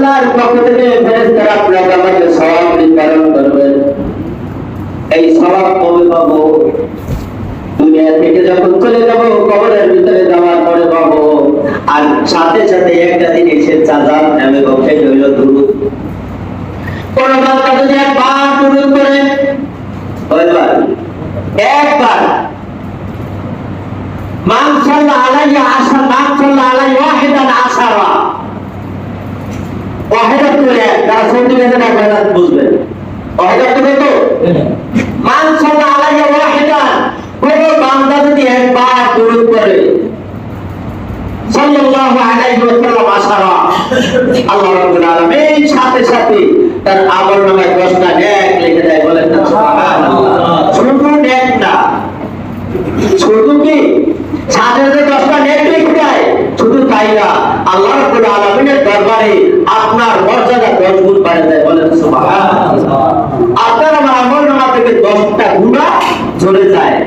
আল্লাহর পক্ষ থেকে ফেরেশতারা আপনাকে আমাকে সওয়াব নির্ধারণ করবেন। এই সওয়াব কবে পাবো? দুনিয়া থেকে যখন চলে যাব, কবরের ভিতরে যাওয়ার পরে পাবো। আর সাথে সাথে একটা জিনিসের চাঁদাব নামে বক্তব্য হইল দুরূদ। কোন বান্দা যদি একবার দুরূদ করে, একবার মান সাল্লা আলাইহি আশার, মান সাল্লা আলাইহি ওয়াহিদান আশারা, ওয়াহিদা তো এক, যারা সৌদি গেছে না ওয়াহিদা বুঝবেন। ওয়াহিদা তো কত? মান সাল্লা আলাইহি ওয়াহিদান, কোন বান্দা যদি একবার দুরূদ করে সাল্লাল্লাহু আলাইহি ওয়াসাল্লাম আশারা, আল্লাহ রাব্বুল আলামিন সাথে সাথে তার আমলনামায় 10টা নেক লিখে দেয়। বলেন না সুবহানাল্লাহ। শুধু নেক না, শুধু কি সাথে 10টা নেক লিখে দেয়, শুধু তাই না, আল্লাহ রাব্বুল আলামিনের দরবারে আপনার মর্যাদা 10 গুণ বাড়ে যায়। বলেন সুবহানাল্লাহ। আপনার আমলনামা থেকে 10টা গুনাহ ঝরে যায়।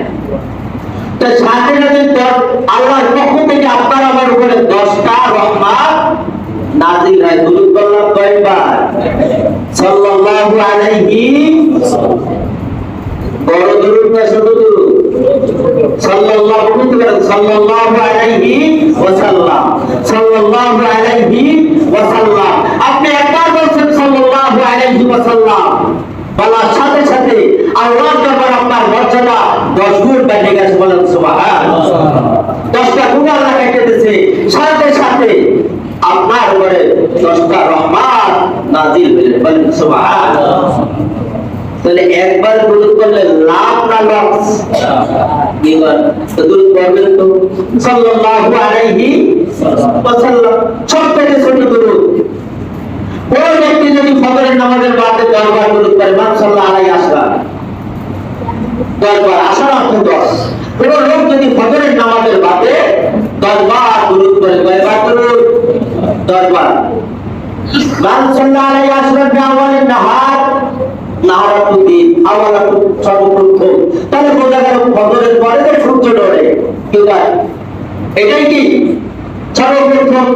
তো সাথে সাথে আল্লাহর পক্ষ থেকে আপনার আমার উপরে 10টা রহমত নাযিল হয়। দুরূদ বললাম কয়বার? সাল্লাল্লাহু আলাইহি, বড় দুরূদ না ছোট দুরূদ? সাল্লাল্লাহু আলাইহি ওয়াসাল্লাম, সাল্লাল্লাহু আলাইহি ওয়াসাল্লাম। আপনি একবার বলছেন সাল্লাল্লাহু আলাইহি ওয়াসাল্লাম, বলার সাথে সাথে আল্লাহর দরবারে আপনার মর্যাদা 10 গুণ বেড়ে গেছে। বলেন সুবহানাল্লাহ। 10টা গুণ আল্লাহ কেটেছে, সাথে সাথে আপনার উপরে 10টা রহমত নাযিল হয়েছে। বলেন সুবহানাল্লাহ। তাহলে একবার দুরূদ করলে লাভ না লস? এবার তো দুরূদ করবেন তো সাল্লাল্লাহু আলাইহি ওয়াসাল্লাম, সবথেকে ছোট দুরূদ। কোন ব্যক্তি যদি ফজরের নামাজের বাদে 10 বার দুরূদ করে, মান সাল্লাল্লাহু আলাইহি আসলাম, 10 বার, আসার অর্থ 10। কোন লোক যদি ফজরের নামাজের বাদে 10 বার দুরূদ করে, কয়বার দুরূদ? 10 বার। মান সাল্লাল্লাহু আলাইহি আসলাম বিআওয়ালিন নাহার, নাহারাতুল দিন, আওয়ালাতুল সর্বপ্রথম। তাহলে বোঝা গেল ফজরের পরে তো সূর্য ডরে, কি ভাই? এটাই কি সর্বপ্রথম?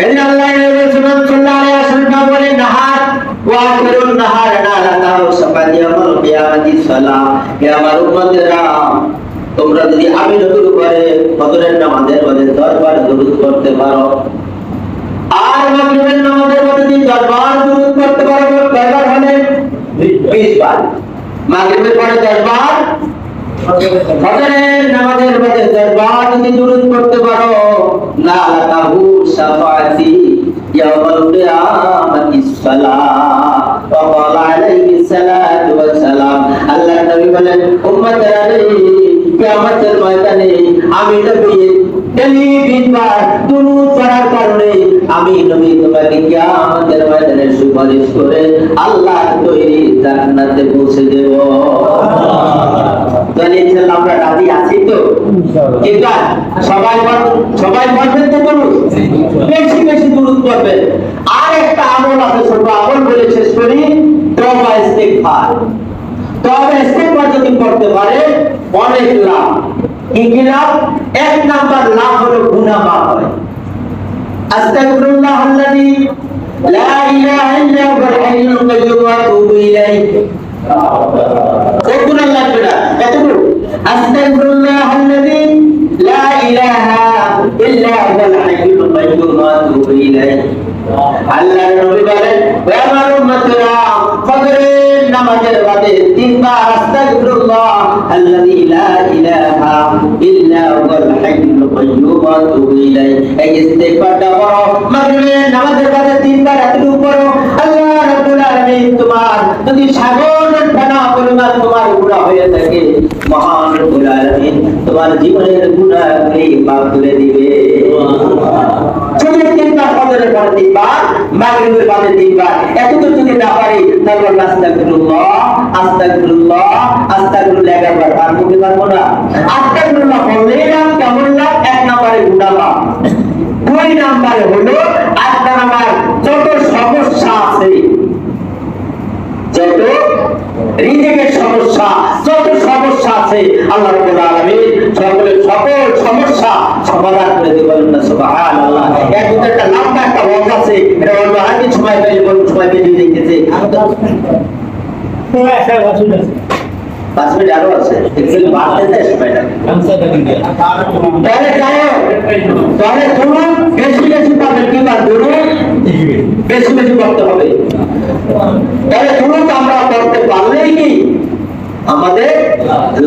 এই আল্লাহ সাল্লাল্লাহু আলাইহি ওয়াসাল্লাম বলেন নাহার ওয়া আখিরুন নাহার নালাতাহু সাফাতি ইয়াউমুল কিয়ামাতি সালাম। হে আমার উম্মতেরা, তোমরা যদি আমি নতুন করে ফজরের নামাজের মধ্যে 10 বার দুরূদ করতে পারো, আর মাগরিবের নামাজের মধ্যে যদি 10 বার দুরূদ করতে পারো, কয়বার হলে? 20 বার। মাগরিবের পরে 10 বার, ফজরের নামাজের মধ্যে 10 বার যদি দুরূদ করতে পারো, নালাতাহু সাফাতি ইয়াউমুল কিয়ামাতি সালাম। ওয়া ক্বালা আলাইহিস সালাতু ওয়াস সালাম। আল্লাহর নবী বলেন, উম্মতেরা রে, কিয়ামতের ময়দানে আমি নবী ডেলি 20 বার দুরূদ পড়ার কারণে আমি নবী তোমাকে কিয়ামতের ময়দানে সুপারিশ করে আল্লাহর তৈরি জান্নাতে পৌঁছে দেব। তাহলে ইনশাআল্লাহ আমরা রাজি আছি তো? ইনশাআল্লাহ। সবাই পড়বেন তো দুরূদ, বেশি বেশি দুরূদ পড়বেন। আর একটা আমল আছে, ছোট আমল বলে শেষ করি, তওবা ইস্তিগফার। তবে ইস্তিগফার যদি করতে পারে অনেক লাভ। কি কি লাভ? 1 নাম্বার লাভ হলো গুনাহ মাফ হয়। আস্তাগফিরুল্লাহাল্লাযী লা ইলাহা ইল্লা হুয়াল হাইয়ুল কাইয়্যুম ওয়া আতুবু ইলাইহি। কোন লাগবে না, এতটুকু আস্তাগফিরুল্লাহাল্লাযী লা ইলাহা ইল্লা হুয়াল হাইয়ুল কাইয়্যুম ওয়া আতুবু ইলাইহি। আল্লাহর নবী বলেন, হে আমার উম্মতেরা, ফজরের নামাজের বাদে 3 বার আস্তাগফিরুল্লাহ আল্লাযী লা ইলাহা ইল্লা হুয়াল হাইয়ুল কাইয়্যুম ওয়া আতুবু ইলাইহি। এই ইস্তিগফারটা করো। মাগরিবের নামাজের বাদে 3 বার এতটুকু করো। আল্লাহ রাব্বুল আলামিন তোমার যদি সাগরের ফেনা পরিমাণ তোমার গুনাহ হয়ে থাকে, মহান রব্বুল আলামিন তোমার জীবনের গুনাহগুলি মাফ করে দিবে। যদি 3 বার ফজরের পরে 3 বার, মাগরিবের বাদে 3 বার, এতটুকু যদি না পারি তাহলে আস্তাগফিরুল্লাহ আস্তাগফিরুল্লাহ আস্তাগফিরুল্লাহ 11 বার। আর মুখে পারবো না। আস্তাগফিরুল্লাহ বললেই না কেমন লাভ? 1 নম্বরে গুনাহ মাফ, 2 নম্বরে হলো আপনার আমার যত সমস্যা আছে, যত রিজিকের সমস্যা, যত সমস্যা আছে, আল্লাহ রাব্বুল আলামিন সকল সমস্যা সমাধান করে দিবেন। সুবহানাল্লাহ। এর ভিতরে একটা লম্বা একটা ওয়াজ আছে, এটা অন্য হাদিস সময় বেশি দেখতেছে। 5 মিনিট আরো আছে, একটু বাড়তে সময়টা। তাহলে ধরুন বেশি বেশি পাবেন, কি পাবেন ধরুন বেশি বেশি করতে হবে। তাহলে ধরুন আমরা করতে পারলেই কি আমাদের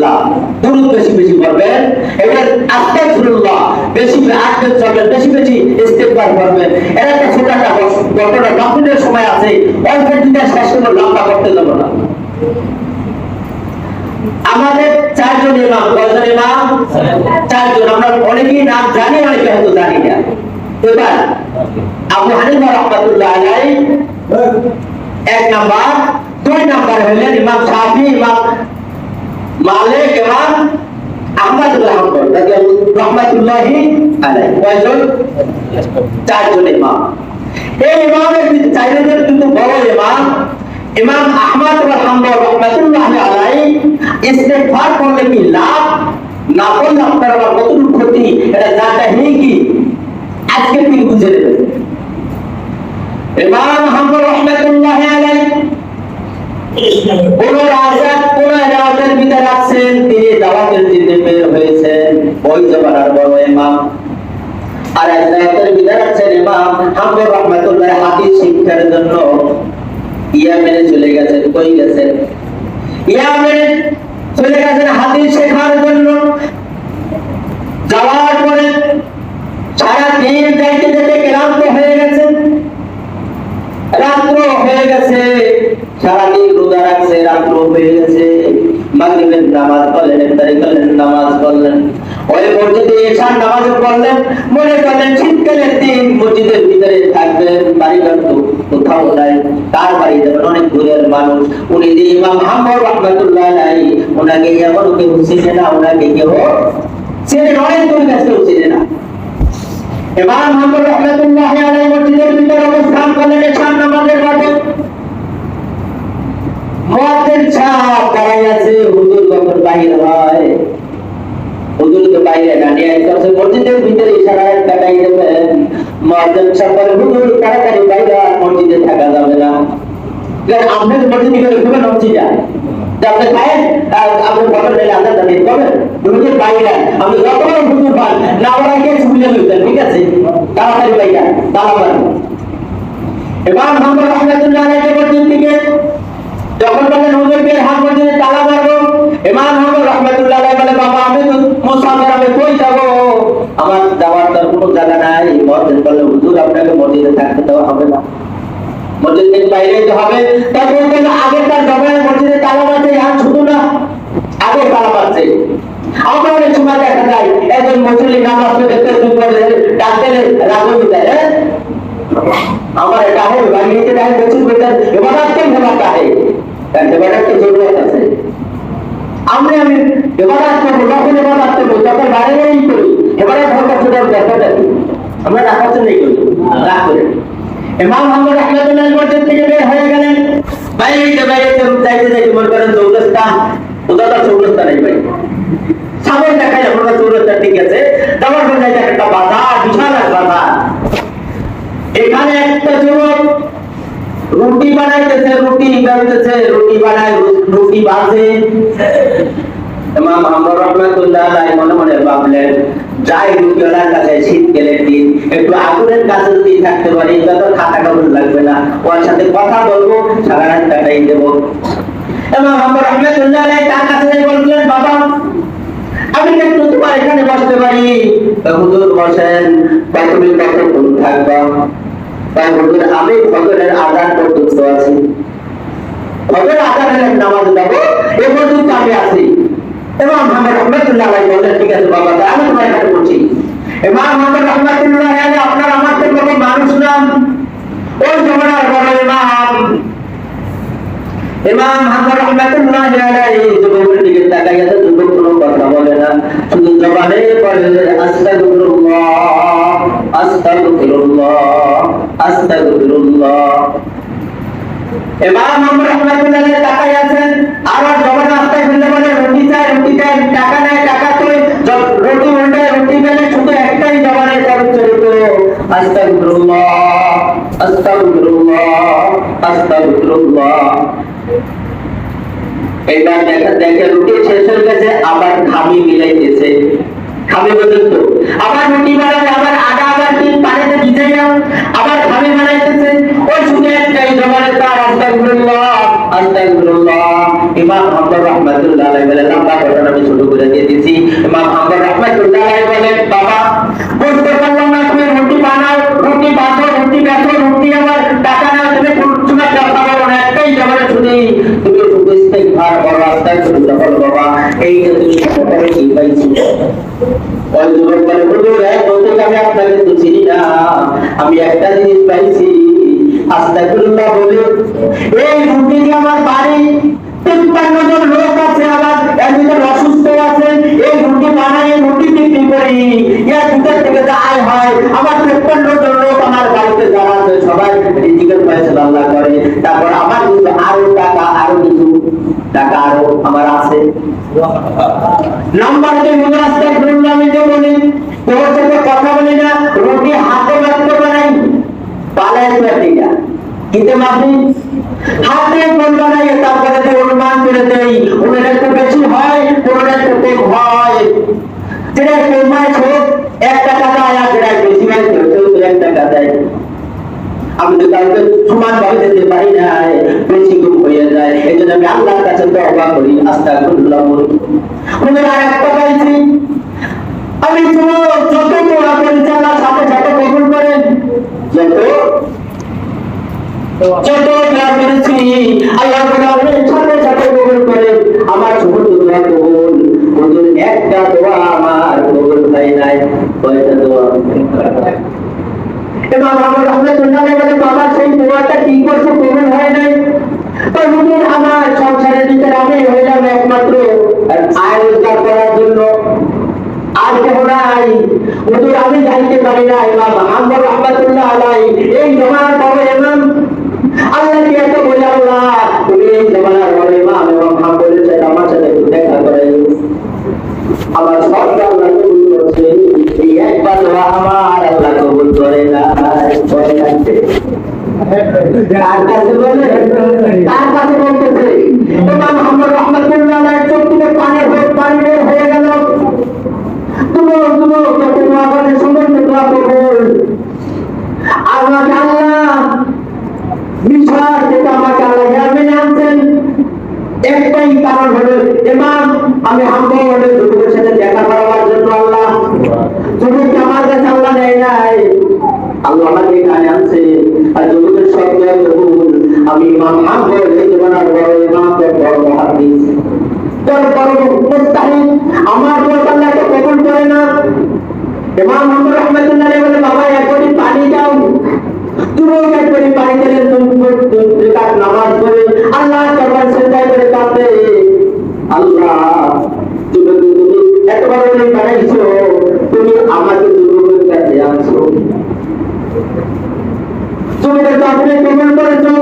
লাভ। দুরূদ বেশি বেশি করবেন, এবার আস্তাগফিরুল্লাহ বেশি আজকে চলবেন, বেশি বেশি ইস্তেগফার করবেন। এর একটা ছোট একটা ঘটনা, মাহফিলের সময় আছে, অল্প দিনে শেষ করে লম্বা করতে যাব না। আমাদের 4 জন ইমাম, কয়জন ইমাম? 4 জন। আমরা অনেকেই নাম জানি, অনেকে হয়তো জানি না। এবার আবু হানিফা রাহমাতুল্লাহ আলাইহি 1 নাম্বার, 2 নাম্বার হলেন ইমাম শাফি, ইমাম মালিক, ইমাম আহমদ ইবনে হাম্বল রাহমাতুল্লাহি আলাইহি। কয়জন? 4 জন ইমাম। এই ইমামের চাইলেন কিন্তু বড় ইমাম ইমাম আহমদ ইবনে হাম্বল রাহমাতুল্লাহি আলাইহি ইস্তেগফার করলে কি লাভ, না করলে আপনার আবার কতটুকু ক্ষতি, এটা জানতে নেই কি আজকে কি বুঝে নেবেন। ইমাম হাম্বল রাহমাতুল্লাহি আলাইহি কোন রাজার ভিতরে আছেন, তিনি দাওয়াতের জন্য বের হয়েছেন, ওই জমানার বড় ইমাম। আর এক রাজার ভিতরে আছেন ইমাম হাম্বল রাহমাতুল্লাহ হাদিস শিক্ষার জন্য ইয়ামেনে চলে গেছেন। কই গেছেন? ইয়ামেনে চলে গেছেন হাদিস শেখার জন্য। যাওয়ার পরে সারা দিন যাইতে যেতে ক্লান্ত হয়ে গেছেন, রাত্র হয়ে গেছে, সারাদিন রোজা রাখছে, রাত্র হয়ে গেছে। মাগরিবের নামাজ পড়লেন, ইফতারি করলেন, নামাজ পড়লেন, ওই মসজিদে এশার নামাজ পড়লেন। মনে করলেন শীতকালের দিন মসজিদের ভিতরে থাকবেন, বাড়িঘর তো কোথাও নাই, তার বাড়ি যাবেন, অনেক দূরের মানুষ। উনি যে ইমাম হাম্বল রাহমাতুল্লাহ আলাইহি, ওনাকে এমন কেউ চিনে না, ওনাকে কেউ চিনে না, অনেক দূর কাছে কেউ চিনে না। ইমাম হাম্বল রাহমাতুল্লাহ আলাইহি মসজিদের ভিতরে অবস্থান করলেন এশার নামাজের পরে। মুয়াজ্জিন সাহেব দাঁড়ায় আছে, হুজুর যখন বাইর হয়, হুজুর তো বাইরে দাঁড়িয়ে আছে, মসজিদের ভিতরে ইশারা কাটাই দেবেন। মুয়াজ্জিন সাহেব বলে, হুজুর তাড়াতাড়ি বাইরে, মসজিদে থাকা যাবে না। কারণ আপনি মসজিদে গেলে খুব নমছি যায়, আপনি খায়েন আপনি বলেন নিলে আজাদ দাঁড়িয়ে করবেন, হুজুর বাইরে আপনি যতবার হুজুর পান না ওরা গিয়ে ছুলে লইতেন, ঠিক আছে, তাড়াতাড়ি বাইরে তালা মারেন। ইমাম হাম্বল রাহমাতুল্লাহ আলাইহি মসজিদ থেকে যখন বলেন হুজুরকে হাত মসজিদে তালা মারবো, ইমাম হাম্বল রাহমাতুল্লাহ আলাইহি বলে, বাবা আমি তো মুসাফির, আমি কই যাব, আমার যাওয়ার তার কোনো জায়গা নাই। মুয়াজ্জিন বলে, হুজুর আপনাকে মসজিদে থাকতে দেওয়া হবে না, মসজিদ থেকে বাইরে যেতে হবে। তারপর বলে, আগে তার জমায় মসজিদে তালা মারছে, আর শুধু না আগে তালা মারছে। আমরা অনেক সময় দেখা যায় একজন মুসল্লি নামাজ দেখতে শুরু করে ডাকতে রাগবি দেয়, আমার এটা है बाकी के टाइम बच्चे बेटा इबादत के होता है, इबादत की जरूरत है। हमने আমি ইবাদত করব, যখন ইবাদত করব তখন বাইরেই করি, ইবাদত হওয়ার সুযোগ দরকার নেই, আমরা রাখাতে নেই করি রাখ করে। ইমাম হাম্বল রাহমাতুল্লাহ মসজিদ থেকে বের হয়ে গেলেন, বাইরে যাইতে যাইতে মনে করেন চৌরাস্তা, ওটা তো চৌরাস্তা নেই ভাই, সামনে দেখা যায় আমরা চৌরাস্তা, ঠিক আছে, তারপর বলে যায় একটা বাজার, বিশাল এক বাজার। এখানে একটা যুবক রুটি বানাইতেছে, রুটি বানাইতেছে, রুটি বানায়, রুটি ভাজে। ইমাম হাম্বল রাহমাতুল্লাহ আলাইহি মনে মনে ভাবলেন, যাই রুটিওয়ালার কাছে শীতকালের দিন একটু আগুনের কাছে যদি থাকতে পারি, তত খাতা কাপড় লাগবে না, ওর সাথে কথা বলবো, সারা রাত কাটাই দেবো। ইমাম হাম্বল রাহমাতুল্লাহ আলাইহি তার কাছে বললেন, বাবা আমি একটু তোমার এখানে বসতে পারি? হুজুর বসেন, তুমি কতক্ষণ থাকবা? হুজুর আমি ফজরের আযান পর্যন্ত আছি, ফজরের আযানের নামাজ যাবো এ পর্যন্ত আমি আছি। ইমাম হাম্বল রাহমাতুল্লাহ আলাইহি বললেন, ঠিক আছে বাবা, আমি তোমার এখানে বসি। ইমাম হাম্বল রাহমাতুল্লাহ আলাইহি আপনার আমার থেকে কোনো মানুষ না, ওই জমানার বড় ইমাম। ইমাম হাম্বল রাহমাতুল্লাহ আলাইহি যুবকের দিকে তাকায় আছে, যুবক কোনো কথা বলে না, শুধু জবানে বলে আস্তাগফিরুল্লাহ আস্তাগফিরুল্লাহ আস্তাগফিরুল্লাহ। ইমাম হাম্বল রাহমাতুল্লাহ আলাইহি তাকায় আছেন, আর জবানে আস্তাগফিরুল্লাহ বলে, রুটি চাই, রুটি চাই, টাকা নাই, টাকা চাই, রুটি উল্টে রুটি বেলে শুধু একটাই জবানে উচ্চারিত, আস্তাগফিরুল্লাহ আস্তাগফিরুল্লাহ, আস্তাগফিরুল্লাহ। এবার দেখে রুটি শেষ হয়ে গেছে, আবার খামি মিলাইতেছে। খামি বলেন তো, আবার রুটি বানাবে, আবার আটা আবার কি পানিতে ভিজে গেল, আবার খামি বানাইতেছে। ওই শুনে একটাই জবানে তার আস্তাগফিরুল্লাহ, আস্তাগফিরুল্লাহ। ইমাম হাম্বল রাহমাতুল্লাহ আলাইহি বলেন, লম্বা ঘটনা আমি শুরু করে দিয়ে দিচ্ছি। ইমাম হাম্বল রাহমাতুল্লাহ আলাইহি বলেন, বাবা বুঝতে পারলাম না, তুমি রুটি বানাও, রুটি বাঁধো, রুটি বেচো, রুটি আমার টাকা নাও, তুমি তোমার কথা বলো না, একটাই জবানে শুনি তুমি ইস্তিগফার করো, আস্তাগফিরুল্লাহ বলো বাবা। এই যে তুমি কথাটা কি পাইছো? ওই যুবক বলে, হুজুর বলতে আমি আপনাকে তো চিনি না, আমি একটা জিনিস পাইছি, আস্তাগফিরুল্লাহ বলে এই রুটি দিয়ে আমার বাড়ি 53 জন লোক আছে, আবার একজন অসুস্থ আছে, এই রুটি বানাই, রুটি বিক্রি করি, এর ভিতর থেকে যা আয় হয়, আমার 53 জন লোক আমার বাড়িতে যারা আছে সবাই রিজিকের ফয়সালা আল্লাহ করে। তারপর আমার কিন্তু আরো টাকা, আরো কিছু টাকা আরো আমার আছে। নাম্বার 2 মনে আস্তাগফিরুল্লাহ আমি যে বলি, তোর সাথে কথা বলি না, রুটি হাতে মাত্র বানাই, পালায় দিটা কিতে মাফি হাতে কোন বানাই, তারপরে যে অনুমান করে দেই, ওনার একটু বেশি হয়, ওনার একটু কম হয়, যেটা কম হয় ছোট 1 টাকা দেয়, আর যেটা বেশি হয় সেটা 1 টাকা দেয়। আমি তো কাউকে সমান ভাবে দিতে পারি না, বেশি কম হয়ে যায়, এই জন্য আমি আল্লাহর কাছে তওবা করি, আস্তাগফিরুল্লাহ বলি। ওনার আর একটা পাইছি, আমি তো যত দোয়া করি আল্লাহ সাথে সাথে কবুল করেন, যত দোয়া করেছি আল্লাহ সাথে সাথে কবুল করেন। আমার সমস্ত দোয়া কবুল, হুজুর একটা দোয়া আমার কবুল হয় নাই, কয়টা দোয়া? ইমাম আহমদ রাহমাতুল্লাহ আলাইহি বলে, বাবা সেই দোয়াটা কি করছো, কবুল হয় নাই? তো হুজুর আমার সংসারের ভিতরে আমি হইলাম একমাত্র আয় রোজগার করার জন্য, আর কেউ নাই, হুজুর আমি যাইতে পারি না। ইমাম আহমদ রাহমাতুল্লাহ আলাইহি এই জমানার বড় ইমাম, আল্লাহকে এত বলে, আল্লাহ তুমি এই জমানার বড় ইমাম এবং হাম্বলের সাথে আমার সাথে একটু দেখা করে, আমার সব আল্লাহ কবুল করছে, এই একবার দোয়া আমার আল্লাহ কবুল করে না। কার কাছে বলে, কার কাছে বলতেছে? ইমাম আহমদ রাহমাতুল্লাহ আলাইহি চোখ থেকে পানি বের হয়ে গেল। তুমি যত দোয়া করে সমস্ত দোয়া কবুল। আমাকে আল্লাহ মিশর থেকে আমাকে আল্লাহ ইয়ামেনে আনছেন, একটাই কারণ হলো ইমাম আমি হাম্বলের যুবকের সাথে দেখা করার জন্য। আল্লাহ যুবককে আমার কাছে আল্লাহ নেয় নাই, আল্লাহ আমাকে এখানে আনছে, আর যুবকের সব দোয়া কবুল। আমি ইমাম হাম্বল এই জমানার বড় ইমাম, বড় মুহাদ্দিস, বড় মুস্তাহিদ, আমার দোয়া আল্লাহ তো কবুল করে না। ইমাম আহমদ রাহমাতুল্লাহ আলাইহি বলে, বাবা এক কোটি পানি দাও। যুবক এক কোটি পানি দিলেন, তুমি নামাজ পড়ে আল্লাহ দরবার সেজদায় করে কাঁদে, আল্লাহ তুমি এত বড় করে বানাইছো, তুমি আমাকে যুবকের কাছে আনছো, যুবকের কাছে কবুল করেছো।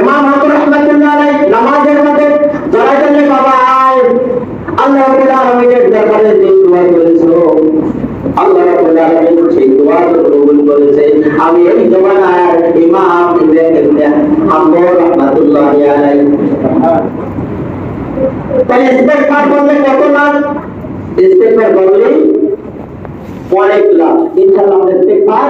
ইমাম আহমদ রাহমাতুল্লাহ আলাইহি নামাজের মধ্যে জড়াই দিলেন, বাবা আল্লাহ রাব্বুল আলামিনের দরবারে যে দোয়া করেছো, আল্লাহ রাব্বুল আলামিন সেই দোয়া কবুল করেছে। আমি এই জমানার ইমাম ইবনে হাম্বল রাহমাতুল্লাহ আলাইহি, তাই ইস্তেগফার করলে কত লাভ? ইস্তেগফার করলে অনেক লাভ। ইনশাআল্লাহ আমরা ইস্তেগফার